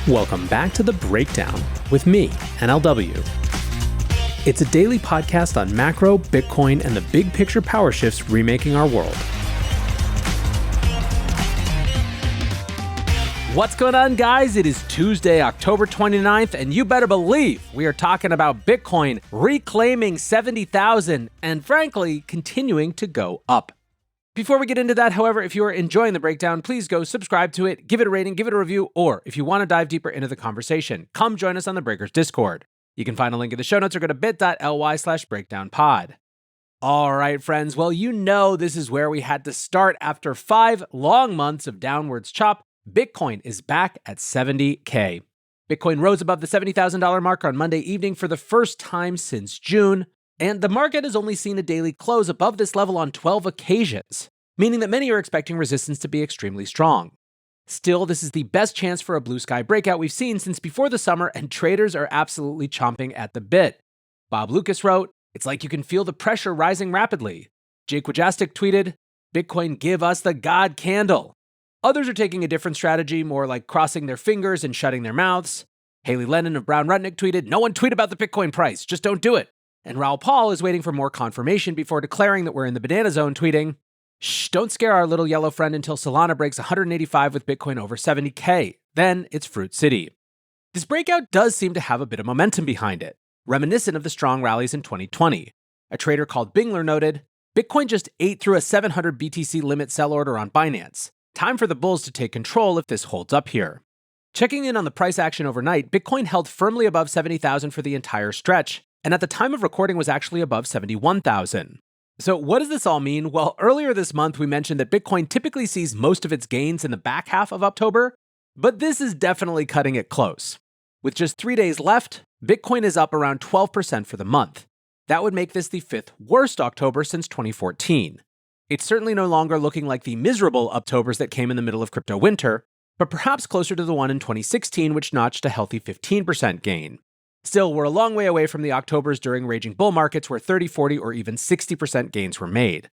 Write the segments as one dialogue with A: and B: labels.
A: Welcome back to The Breakdown with me, NLW. It's a daily podcast on macro, Bitcoin, and the big picture power shifts remaking our world. What's going on, guys? It is Tuesday, October 29th, and you better believe we are talking about Bitcoin reclaiming 70,000 and, frankly, continuing to go up. Before we get into that, however, if you are enjoying The Breakdown, please go subscribe to it, give it a rating, give it a review, or if you want to dive deeper into the conversation, come join us on the Breakers Discord. You can find a link in the show notes or go to bit.ly/breakdownpod. All right, friends. Well, you know this is where we had to start. After 5 long months of downwards chop, Bitcoin is back at 70K. Bitcoin rose above the $70,000 mark on Monday evening for the first time since June. And the market has only seen a daily close above this level on 12 occasions, meaning that many are expecting resistance to be extremely strong. Still, this is the best chance for a blue sky breakout we've seen since before the summer, and traders are absolutely chomping at the bit. Bob Lucas wrote, "It's like you can feel the pressure rising rapidly." Jake Wojastik tweeted, "Bitcoin give us the God candle." Others are taking a different strategy, more like crossing their fingers and shutting their mouths. Haley Lennon of Brown Rudnick tweeted, "No one tweet about the Bitcoin price, just don't do it." And Raoul Paul is waiting for more confirmation before declaring that we're in the banana zone, tweeting, "Shh, don't scare our little yellow friend until Solana breaks 185 with Bitcoin over 70K. Then it's Fruit City." This breakout does seem to have a bit of momentum behind it, reminiscent of the strong rallies in 2020. A trader called Bingler noted, "Bitcoin just ate through a 700 BTC limit sell order on Binance. Time for the bulls to take control if this holds up here." Checking in on the price action overnight, Bitcoin held firmly above 70,000 for the entire stretch, and at the time of recording was actually above 71,000. So what does this all mean? Well, earlier this month, we mentioned that Bitcoin typically sees most of its gains in the back half of October, but this is definitely cutting it close. With just 3 days left, Bitcoin is up around 12% for the month. That would make this the 5th worst October since 2014. It's certainly no longer looking like the miserable Octobers that came in the middle of crypto winter, but perhaps closer to the one in 2016, which notched a healthy 15% gain. Still, we're a long way away from the Octobers during raging bull markets where 30, 40, or even 60% gains were made.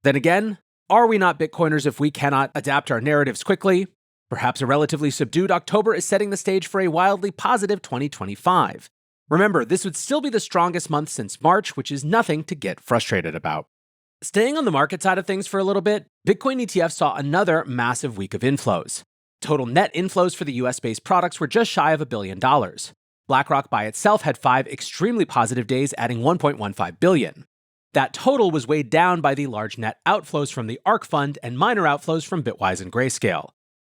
A: Then again, are we not Bitcoiners if we cannot adapt our narratives quickly? Perhaps a relatively subdued October is setting the stage for a wildly positive 2025. Remember, this would still be the strongest month since March, which is nothing to get frustrated about. Staying on the market side of things for a little bit, Bitcoin ETFs saw another massive week of inflows. Total net inflows for the US-based products were just shy of $1 billion. BlackRock by itself had 5 extremely positive days, adding $1.15 billion. That total was weighed down by the large net outflows from the ARK Fund and minor outflows from Bitwise and Grayscale.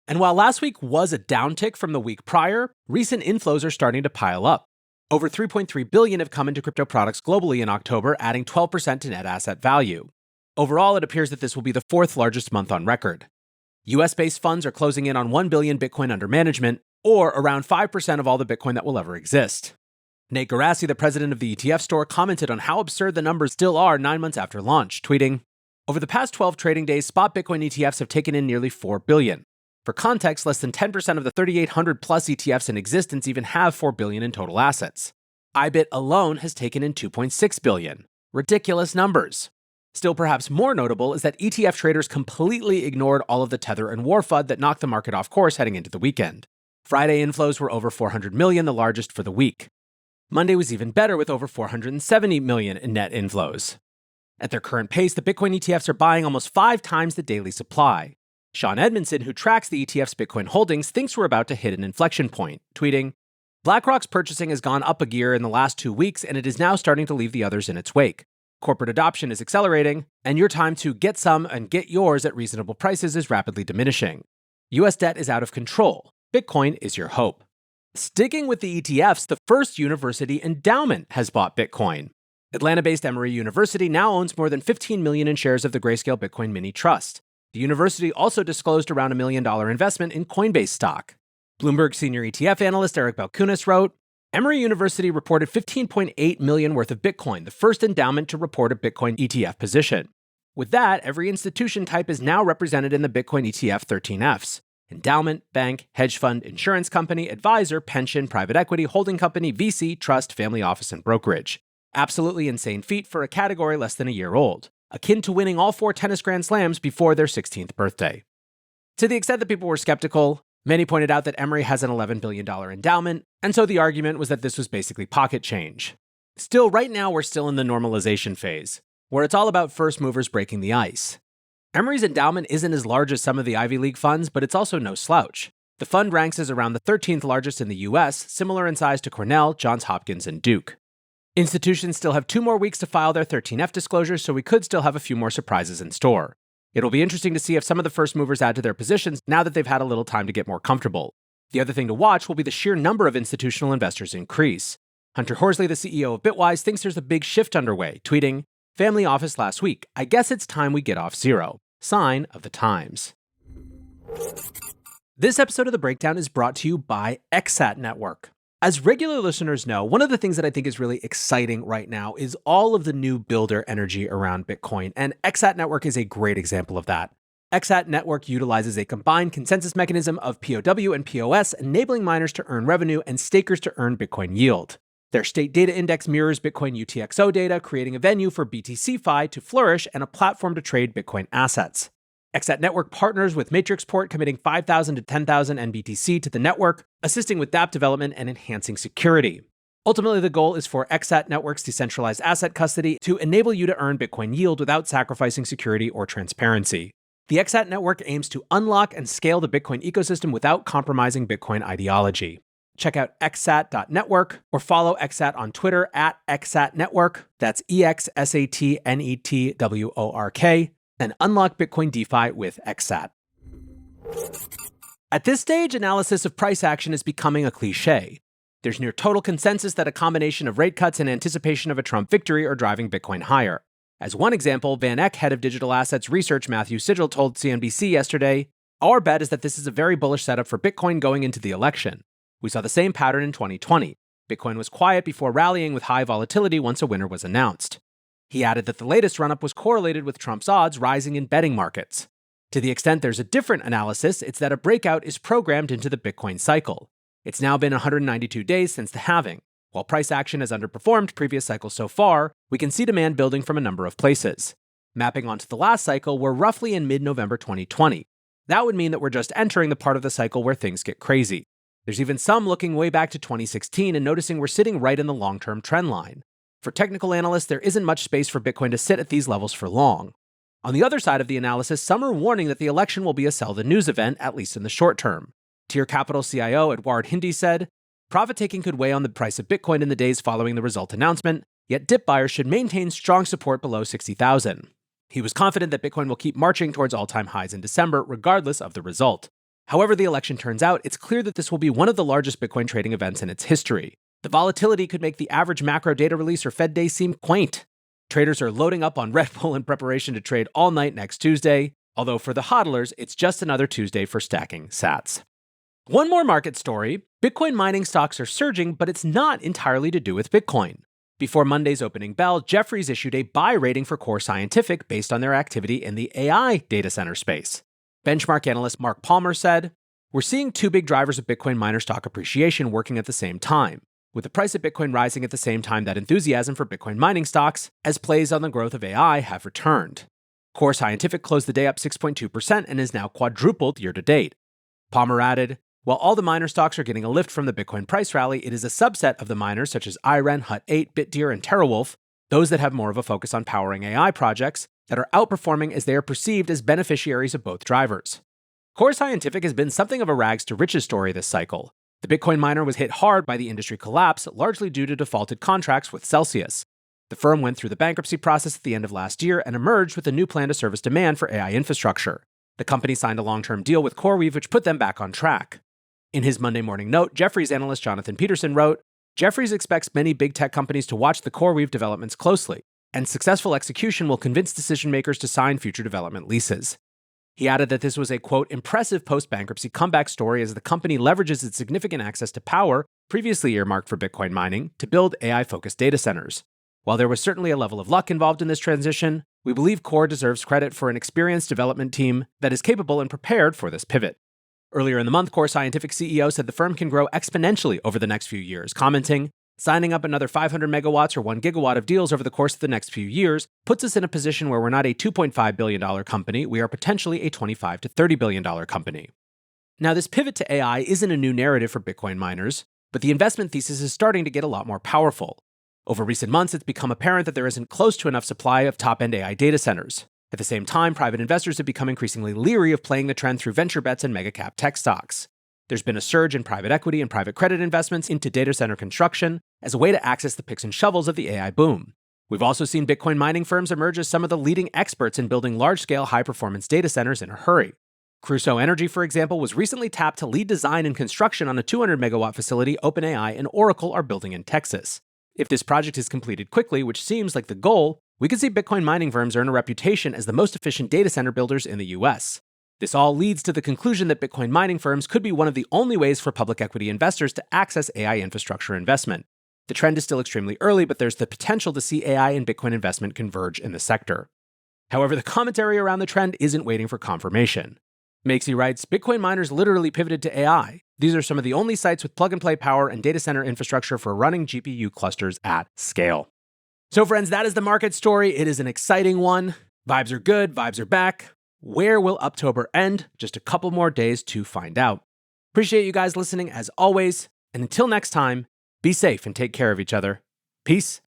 A: And while last week was a downtick from the week prior, recent inflows are starting to pile up. Over $3.3 billion have come into crypto products globally in October, adding 12% to net asset value. Overall, it appears that this will be the 4th largest month on record. US-based funds are closing in on 1 billion Bitcoin under management, or around 5% of all the Bitcoin that will ever exist. Nate Garassi, the president of the ETF store, commented on how absurd the numbers still are 9 months after launch, tweeting, "Over the past 12 trading days, spot Bitcoin ETFs have taken in nearly $4 billion. For context, less than 10% of the 3,800 plus ETFs in existence even have $4 billion in total assets. IBIT alone has taken in $2.6 billion. Ridiculous numbers." Still perhaps more notable is that ETF traders completely ignored all of the Tether and War FUD that knocked the market off course heading into the weekend. Friday inflows were over 400 million, the largest for the week. Monday was even better with over 470 million in net inflows. At their current pace, the Bitcoin ETFs are buying almost 5 times the daily supply. Sean Edmondson, who tracks the ETF's Bitcoin holdings, thinks we're about to hit an inflection point, tweeting, "BlackRock's purchasing has gone up a gear in the last 2 weeks, and it is now starting to leave the others in its wake. Corporate adoption is accelerating, and your time to get some and get yours at reasonable prices is rapidly diminishing. US debt is out of control. Bitcoin is your hope." Sticking with the ETFs, the First University Endowment has bought Bitcoin. Atlanta-based Emory University now owns more than 15 million in shares of the Grayscale Bitcoin Mini Trust. The university also disclosed around $1 million investment in Coinbase stock. Bloomberg senior ETF analyst Eric Balkunas wrote, "Emory University reported 15.8 million worth of Bitcoin, the first endowment to report a Bitcoin ETF position. With that, every institution type is now represented in the Bitcoin ETF 13Fs. Endowment, bank, hedge fund, insurance company, advisor, pension, private equity, holding company, VC, trust, family office, and brokerage. Absolutely insane feat for a category less than a year old, akin to winning all 4 tennis Grand Slams before their 16th birthday." To the extent that people were skeptical, Many pointed out that Emory has an $11 billion endowment, and so the argument was that this was basically pocket change. Still, right now we're still in the normalization phase, where it's all about first movers breaking the ice. Emory's endowment isn't as large as some of the Ivy League funds, but it's also no slouch. The fund ranks as around the 13th largest in the US, similar in size to Cornell, Johns Hopkins, and Duke. Institutions still have 2 more weeks to file their 13F disclosures, so we could still have a few more surprises in store. It'll be interesting to see if some of the first movers add to their positions now that they've had a little time to get more comfortable. The other thing to watch will be the sheer number of institutional investors increase. Hunter Horsley, the CEO of Bitwise, thinks there's a big shift underway, tweeting, "Family office last week. I guess it's time we get off zero. Sign of the times." This episode of The Breakdown is brought to you by ExSat Network. As regular listeners know, one of the things that I think is really exciting right now is all of the new builder energy around Bitcoin, and ExSat Network is a great example of that. ExSat Network utilizes a combined consensus mechanism of POW and POS, enabling miners to earn revenue and stakers to earn Bitcoin yield. Their state data index mirrors Bitcoin UTXO data, creating a venue for BTCFi to flourish and a platform to trade Bitcoin assets. ExSat Network partners with Matrixport, committing 5,000 to 10,000 NBTC to the network, assisting with dApp development and enhancing security. Ultimately, the goal is for ExSat Network's decentralized asset custody to enable you to earn Bitcoin yield without sacrificing security or transparency. The ExSat Network aims to unlock and scale the Bitcoin ecosystem without compromising Bitcoin ideology. Check out exsat.network or follow ExSat on Twitter at ExSatNetwork. That's ExSatNetwork. And unlock Bitcoin DeFi with ExSat. At this stage, analysis of price action is becoming a cliche. There's near total consensus that a combination of rate cuts and anticipation of a Trump victory are driving Bitcoin higher. As one example, Van Eck, head of digital assets research Matthew Sigel, told CNBC yesterday, "Our bet is that this is a very bullish setup for Bitcoin going into the election. We saw the same pattern in 2020. Bitcoin was quiet before rallying with high volatility once a winner was announced." He added that the latest run-up was correlated with Trump's odds rising in betting markets. To the extent there's a different analysis, it's that a breakout is programmed into the Bitcoin cycle. It's now been 192 days since the halving. While price action has underperformed previous cycles so far, we can see demand building from a number of places. Mapping onto the last cycle, we're roughly in mid-November 2020. That would mean that we're just entering the part of the cycle where things get crazy. There's even some looking way back to 2016 and noticing we're sitting right in the long-term trend line. For technical analysts, there isn't much space for Bitcoin to sit at these levels for long. On the other side of the analysis, some are warning that the election will be a sell the news event, at least in the short term. Tier Capital CIO Edward Hindi said, "Profit-taking could weigh on the price of Bitcoin in the days following the result announcement, yet dip buyers should maintain strong support below 60,000. He was confident that Bitcoin will keep marching towards all-time highs in December, regardless of the result. However the election turns out, it's clear that this will be one of the largest Bitcoin trading events in its history. The volatility could make the average macro data release or Fed day seem quaint. Traders are loading up on Red Bull in preparation to trade all night next Tuesday, although for the hodlers, it's just another Tuesday for stacking sats." One more market story, Bitcoin mining stocks are surging, but it's not entirely to do with Bitcoin. Before Monday's opening bell, Jefferies issued a buy rating for Core Scientific based on their activity in the AI data center space. Benchmark analyst Mark Palmer said, "We're seeing 2 big drivers of Bitcoin miner stock appreciation working at the same time. With the price of Bitcoin rising at the same time that enthusiasm for Bitcoin mining stocks, as plays on the growth of AI, have returned. Core Scientific closed the day up 6.2% and is now quadrupled year to date." Palmer added, "While all the miner stocks are getting a lift from the Bitcoin price rally, it is a subset of the miners such as IREN, Hut8, Bitdeer, and TeraWulf, those that have more of a focus on powering AI projects, that are outperforming as they are perceived as beneficiaries of both drivers." Core Scientific has been something of a rags to riches story this cycle. The Bitcoin miner was hit hard by the industry collapse, largely due to defaulted contracts with Celsius. The firm went through the bankruptcy process at the end of last year and emerged with a new plan to service demand for AI infrastructure. The company signed a long-term deal with CoreWeave, which put them back on track. In his Monday morning note, Jefferies analyst Jonathan Peterson wrote, "Jefferies expects many big tech companies to watch the CoreWeave developments closely, and successful execution will convince decision makers to sign future development leases." He added that this was a, quote, "impressive post-bankruptcy comeback story as the company leverages its significant access to power, previously earmarked for Bitcoin mining, to build AI-focused data centers. While there was certainly a level of luck involved in this transition, we believe Core deserves credit for an experienced development team that is capable and prepared for this pivot." Earlier in the month, Core Scientific CEO said the firm can grow exponentially over the next few years, commenting, "Signing up another 500 megawatts or 1 gigawatt of deals over the course of the next few years puts us in a position where we're not a $2.5 billion company, we are potentially a $25 to $30 billion company." Now, this pivot to AI isn't a new narrative for Bitcoin miners, but the investment thesis is starting to get a lot more powerful. Over recent months, it's become apparent that there isn't close to enough supply of top-end AI data centers. At the same time, private investors have become increasingly leery of playing the trend through venture bets and mega-cap tech stocks. There's been a surge in private equity and private credit investments into data center construction as a way to access the picks and shovels of the AI boom. We've also seen Bitcoin mining firms emerge as some of the leading experts in building large-scale, high-performance data centers in a hurry. Crusoe Energy, for example, was recently tapped to lead design and construction on a 200-megawatt facility OpenAI and Oracle are building in Texas. If this project is completed quickly, which seems like the goal, we could see Bitcoin mining firms earn a reputation as the most efficient data center builders in the US. This all leads to the conclusion that Bitcoin mining firms could be one of the only ways for public equity investors to access AI infrastructure investment. The trend is still extremely early, but there's the potential to see AI and Bitcoin investment converge in the sector. However, the commentary around the trend isn't waiting for confirmation. Makesy writes, Bitcoin miners literally pivoted to AI. These are some of the only sites with plug-and-play power and data center infrastructure for running GPU clusters at scale. So friends, that is the market story. It is an exciting one. Vibes are good, vibes are back. Where will Uptober end? Just a couple more days to find out. Appreciate you guys listening as always. And until next time, be safe and take care of each other. Peace